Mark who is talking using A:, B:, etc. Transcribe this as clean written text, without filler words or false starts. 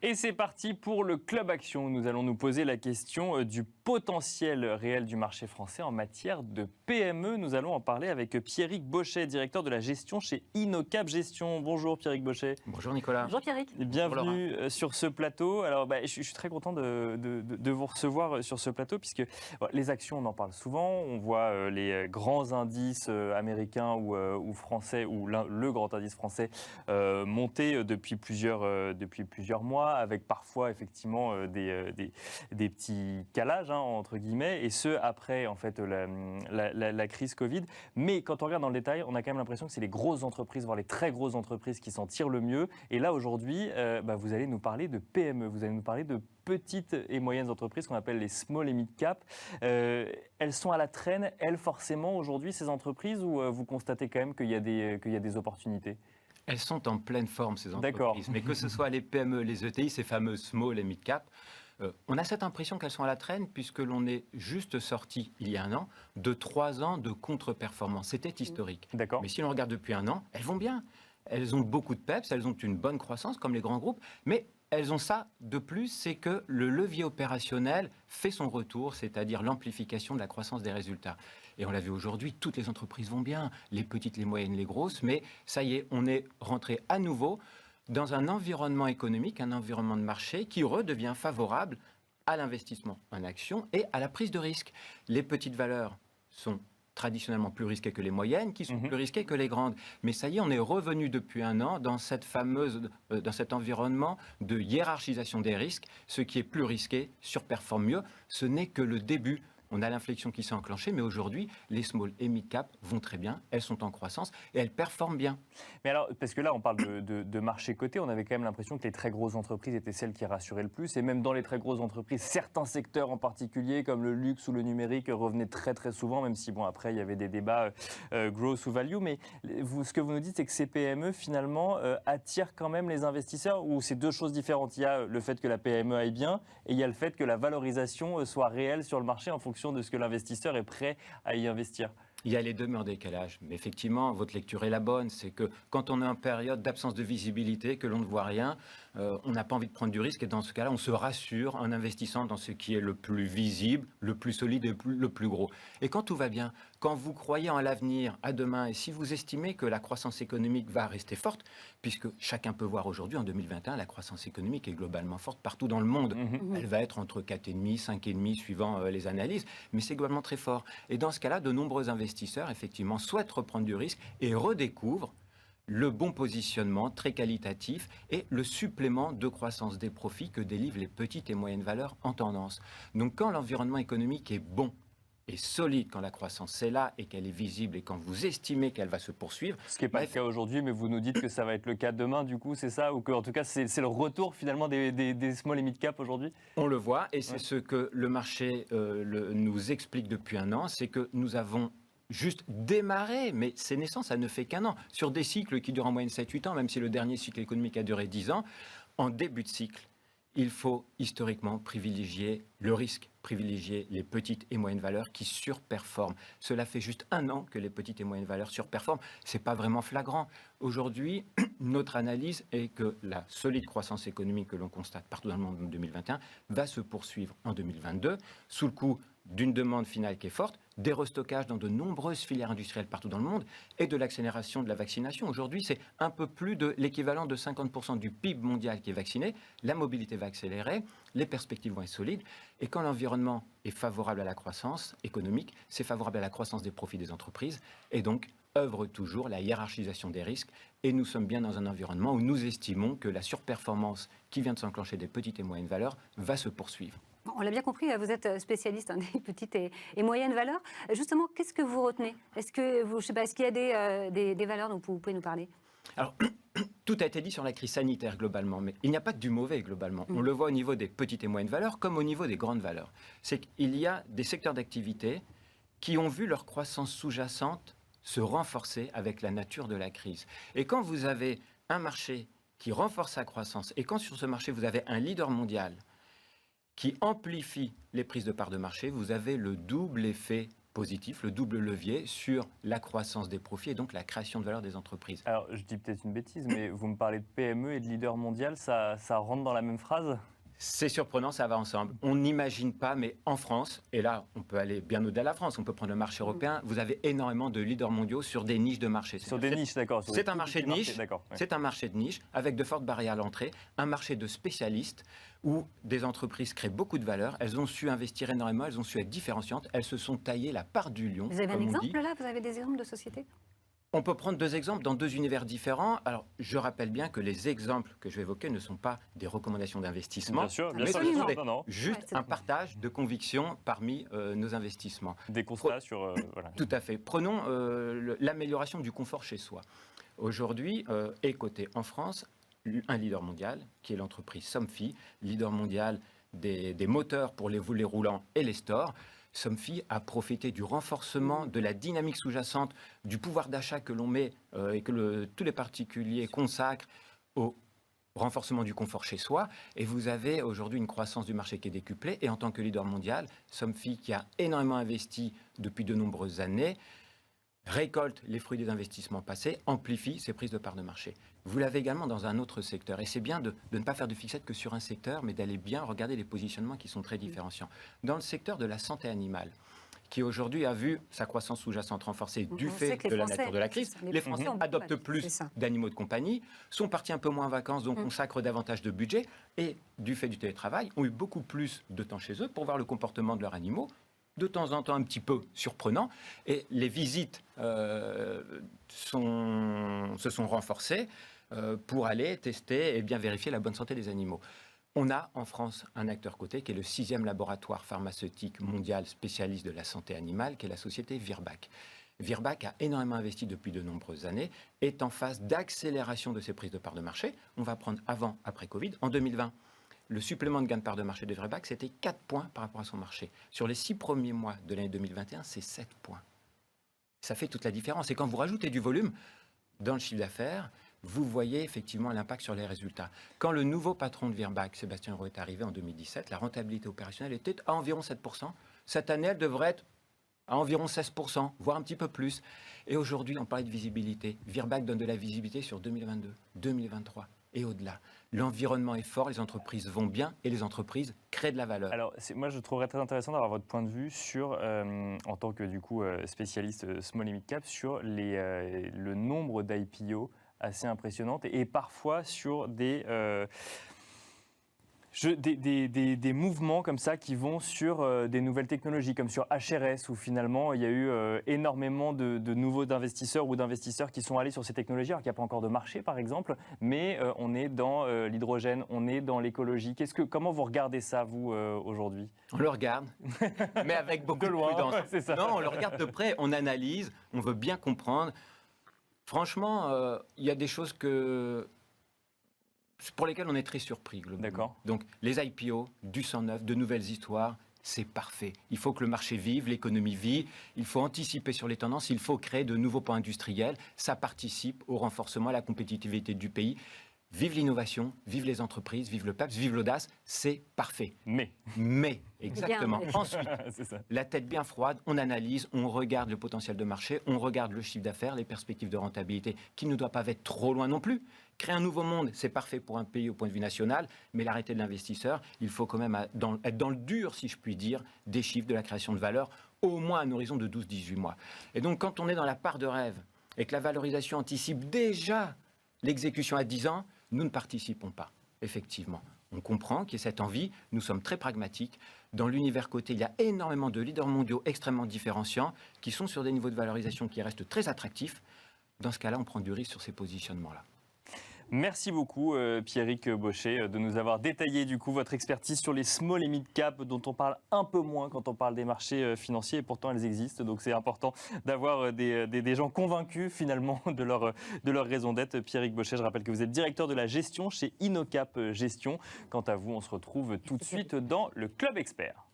A: Et c'est parti pour le Club Action. Nous allons nous poser la question du potentiel réel du marché français en matière de PME. Nous allons en parler avec Pierrick Bauchet, directeur de la gestion chez Innocap Gestion. Bonjour Pierrick Bauchet.
B: Bonjour Nicolas.
C: Bonjour Pierrick.
A: Bienvenue sur ce plateau. Alors je suis très content de vous recevoir sur ce plateau puisque les actions, on en parle souvent. On voit les grands indices américains ou français, ou le grand indice français monter depuis plusieurs mois, avec parfois effectivement des petits calages entre guillemets, et ce après en fait la crise Covid. Mais quand on regarde dans le détail, on a quand même l'impression que c'est les grosses entreprises, voire les très grosses entreprises qui s'en tirent le mieux. Et là aujourd'hui, vous allez nous parler de PME, vous allez nous parler de petites et moyennes entreprises qu'on appelle les small et mid cap. Elles sont à la traîne, elles forcément aujourd'hui, ces entreprises, ou vous constatez quand même qu'il y a des opportunités?
B: Elles sont en pleine forme, ces entreprises.
A: D'accord.
B: Mais que ce soit les PME, les ETI, ces fameux small et mid cap, on a cette impression qu'elles sont à la traîne puisque l'on est juste sorti, il y a un an, de 3 ans de contre-performance. C'était historique.
A: D'accord.
B: Mais si l'on regarde depuis un an, elles vont bien. Elles ont beaucoup de peps, elles ont une bonne croissance, comme les grands groupes, mais elles ont ça de plus, c'est que le levier opérationnel fait son retour, c'est-à-dire l'amplification de la croissance des résultats. Et on l'a vu aujourd'hui, toutes les entreprises vont bien, les petites, les moyennes, les grosses, mais ça y est, on est rentré à nouveau dans un environnement économique, un environnement de marché qui redevient favorable à l'investissement en actions et à la prise de risque. Les petites valeurs sont traditionnellement plus risquées que les moyennes, qui sont plus risquées que les grandes. Mais ça y est, on est revenu depuis un an dans dans cet environnement de hiérarchisation des risques. Ce qui est plus risqué surperforme mieux. Ce n'est que le début. On a l'inflexion qui s'est enclenchée, mais aujourd'hui, les small et mid cap vont très bien, elles sont en croissance et elles performent bien.
A: Mais alors, parce que là, on parle de marché coté, on avait quand même l'impression que les très grosses entreprises étaient celles qui rassuraient le plus, et même dans les très grosses entreprises, certains secteurs en particulier, comme le luxe ou le numérique, revenaient très très souvent, même si, après, il y avait des débats growth ou value, mais ce que vous nous dites, c'est que ces PME, finalement, attirent quand même les investisseurs, ou c'est deux choses différentes? Il y a le fait que la PME aille bien, et il y a le fait que la valorisation soit réelle sur le marché en fonction de ce que l'investisseur est prêt à y investir.
B: Il y a les deux, mais en décalage. Mais effectivement, votre lecture est la bonne. C'est que quand on est en période d'absence de visibilité, que l'on ne voit rien, on n'a pas envie de prendre du risque. Et dans ce cas-là, on se rassure en investissant dans ce qui est le plus visible, le plus solide et le plus gros. Et quand tout va bien, quand vous croyez en l'avenir, à demain, et si vous estimez que la croissance économique va rester forte, puisque chacun peut voir aujourd'hui, en 2021, la croissance économique est globalement forte partout dans le monde. Elle va être entre 4,5, 5,5 suivant les analyses, mais c'est globalement très fort. Et dans ce cas-là, de nombreux investisseurs, effectivement, souhaitent reprendre du risque et redécouvrent le bon positionnement très qualitatif et le supplément de croissance des profits que délivrent les petites et moyennes valeurs en tendance. Donc quand l'environnement économique est bon et solide, quand la croissance est là et qu'elle est visible et quand vous estimez qu'elle va se poursuivre.
A: Ce qui n'est pas le cas aujourd'hui, mais vous nous dites que ça va être le cas demain, du coup, c'est ça? Ou que, en tout cas, c'est le retour finalement des small et mid cap aujourd'hui?
B: On le voit, et c'est ce que le marché nous explique depuis un an, c'est que nous avons juste démarré, mais c'est naissant, ça ne fait qu'un an, sur des cycles qui durent en moyenne 7-8 ans, même si le dernier cycle économique a duré 10 ans. En début de cycle, il faut historiquement privilégier le risque, privilégier les petites et moyennes valeurs qui surperforment. Cela fait juste un an que les petites et moyennes valeurs surperforment. Ce n'est pas vraiment flagrant. Aujourd'hui, notre analyse est que la solide croissance économique que l'on constate partout dans le monde en 2021 va se poursuivre en 2022, sous le coup d'une demande finale qui est forte, des restockages dans de nombreuses filières industrielles partout dans le monde et de l'accélération de la vaccination. Aujourd'hui, c'est un peu plus de l'équivalent de 50% du PIB mondial qui est vacciné. La mobilité va accélérer, les perspectives vont être solides. Et quand l'environnement est favorable à la croissance économique, c'est favorable à la croissance des profits des entreprises et donc œuvre toujours la hiérarchisation des risques. Et nous sommes bien dans un environnement où nous estimons que la surperformance qui vient de s'enclencher des petites et moyennes valeurs va se poursuivre.
C: On l'a bien compris, vous êtes spécialiste des petites et moyennes valeurs. Justement, qu'est-ce que vous retenez? Est-ce qu'il y a des valeurs dont vous pouvez nous parler?
B: Alors, tout a été dit sur la crise sanitaire globalement, mais il n'y a pas que du mauvais globalement. On le voit au niveau des petites et moyennes valeurs comme au niveau des grandes valeurs. C'est qu'il y a des secteurs d'activité qui ont vu leur croissance sous-jacente se renforcer avec la nature de la crise. Et quand vous avez un marché qui renforce sa croissance et quand sur ce marché vous avez un leader mondial qui amplifie les prises de parts de marché, vous avez le double effet positif, le double levier sur la croissance des profits et donc la création de valeur des entreprises.
A: Alors, je dis peut-être une bêtise, mais vous me parlez de PME et de leader mondial, ça rentre dans la même phrase?
B: C'est surprenant, ça va ensemble. On n'imagine pas, mais en France, et là, on peut aller bien au-delà de la France, on peut prendre le marché européen, vous avez énormément de leaders mondiaux sur des niches de marché.
A: Sur des niches, d'accord.
B: C'est un marché de niche,
A: ouais.
B: c'est un marché de niche avec de fortes barrières à l'entrée, un marché de spécialistes où des entreprises créent beaucoup de valeur, elles ont su investir énormément, elles ont su être différenciantes, elles se sont taillées la part du lion.
C: Vous avez un
B: comme on
C: exemple
B: dit.
C: là? Vous avez des exemples de sociétés?
B: On peut prendre deux exemples dans deux univers différents. Alors, je rappelle bien que les exemples que je vais évoquer ne sont pas des recommandations d'investissement,
A: Bien sûr, bien
B: mais
A: sûr.
B: ce sont
C: Absolument.
A: Non, non.
B: juste
C: Ouais, c'est
B: un
C: d'accord.
B: partage de convictions parmi nos investissements.
A: Des constats sur... voilà.
B: Tout à fait. Prenons l'amélioration du confort chez soi. Aujourd'hui, est coté en France un leader mondial, qui est l'entreprise Somfy, leader mondial des moteurs pour les volets roulants et les stores. Somfy a profité du renforcement de la dynamique sous-jacente, du pouvoir d'achat que l'on met et que tous les particuliers consacrent au renforcement du confort chez soi. Et vous avez aujourd'hui une croissance du marché qui est décuplée. Et en tant que leader mondial, Somfy, qui a énormément investi depuis de nombreuses années, récolte les fruits des investissements passés, amplifie ses prises de part de marché. Vous l'avez également dans un autre secteur. Et c'est bien de ne pas faire de fixette que sur un secteur, mais d'aller bien regarder les positionnements qui sont très différenciants. Dans le secteur de la santé animale, qui aujourd'hui a vu sa croissance sous-jacente renforcée du
C: On
B: fait
C: sait que
B: de
C: les
B: la
C: Français-
B: nature de la crise,
C: c'est ça,
B: les Français
C: ont beaucoup
B: adoptent
C: investi,
B: plus
C: c'est ça.
B: d'animaux de compagnie, sont partis un peu moins en vacances, donc consacrent davantage de budget, et du fait du télétravail, ont eu beaucoup plus de temps chez eux pour voir le comportement de leurs animaux, de temps en temps un petit peu surprenant, et les visites se sont renforcées pour aller tester et bien vérifier la bonne santé des animaux. On a en France un acteur coté qui est le 6e laboratoire pharmaceutique mondial spécialiste de la santé animale, qui est la société Virbac. Virbac a énormément investi depuis de nombreuses années, est en phase d'accélération de ses prises de part de marché. On va prendre avant, après Covid. En 2020, le supplément de gain de part de marché de Virbac, c'était 4 points par rapport à son marché. Sur les 6 premiers mois de l'année 2021, c'est 7 points. Ça fait toute la différence. Et quand vous rajoutez du volume dans le chiffre d'affaires, vous voyez effectivement l'impact sur les résultats. Quand le nouveau patron de Virbac, Sébastien Roux, est arrivé en 2017, la rentabilité opérationnelle était à environ 7%. Cette année, elle devrait être à environ 16%, voire un petit peu plus. Et aujourd'hui, on parlait de visibilité. Virbac donne de la visibilité sur 2022, 2023 et au-delà. L'environnement est fort, les entreprises vont bien et les entreprises créent de la valeur.
A: Alors, moi, je trouverais très intéressant d'avoir votre point de vue sur, en tant que du coup spécialiste small et mid cap, sur le nombre d'IPO assez impressionnantes et parfois sur des mouvements comme ça qui vont sur des nouvelles technologies, comme sur HRS, où finalement il y a eu énormément de nouveaux investisseurs ou d'investisseurs qui sont allés sur ces technologies, alors qu'il n'y a pas encore de marché par exemple, mais on est dans l'hydrogène, on est dans l'écologie. Comment vous regardez ça, vous, aujourd'hui?
B: On le regarde, mais avec beaucoup de
A: loin,
B: prudence.
A: ouais, c'est ça.
B: Non, on le regarde de près, on analyse, on veut bien comprendre. Franchement, il y a des choses pour lesquelles on est très surpris. Globalement.
A: D'accord.
B: Donc, les IPO, du sang neuf, de nouvelles histoires, c'est parfait. Il faut que le marché vive, l'économie vit, il faut anticiper sur les tendances, il faut créer de nouveaux points industriels. Ça participe au renforcement, à la compétitivité du pays. Vive l'innovation, vive les entreprises, vive le PEPS, vive l'audace, c'est parfait.
A: Mais,
B: Exactement.
C: Bien.
B: Ensuite,
A: c'est ça.
B: la tête bien froide, on analyse, on regarde le potentiel de marché, on regarde le chiffre d'affaires, les perspectives de rentabilité qui ne doivent pas être trop loin non plus. Créer un nouveau monde, c'est parfait pour un pays au point de vue national, mais l'arrêté de l'investisseur, il faut quand même être dans le dur, si je puis dire, des chiffres de la création de valeur, au moins à un horizon de 12-18 mois. Et donc, quand on est dans la part de rêve et que la valorisation anticipe déjà l'exécution à 10 ans, nous ne participons pas, effectivement. On comprend qu'il y a cette envie, nous sommes très pragmatiques. Dans l'univers coté, il y a énormément de leaders mondiaux extrêmement différenciants qui sont sur des niveaux de valorisation qui restent très attractifs. Dans ce cas-là, on prend du risque sur ces positionnements-là.
A: Merci beaucoup Pierrick Bauchet de nous avoir détaillé du coup votre expertise sur les small et mid cap dont on parle un peu moins quand on parle des marchés financiers et pourtant elles existent, donc c'est important d'avoir des gens convaincus finalement de leur raison d'être. Pierrick Bauchet, je rappelle que vous êtes directeur de la gestion chez InnoCap Gestion. Quant à vous, on se retrouve tout de suite dans le Club Expert.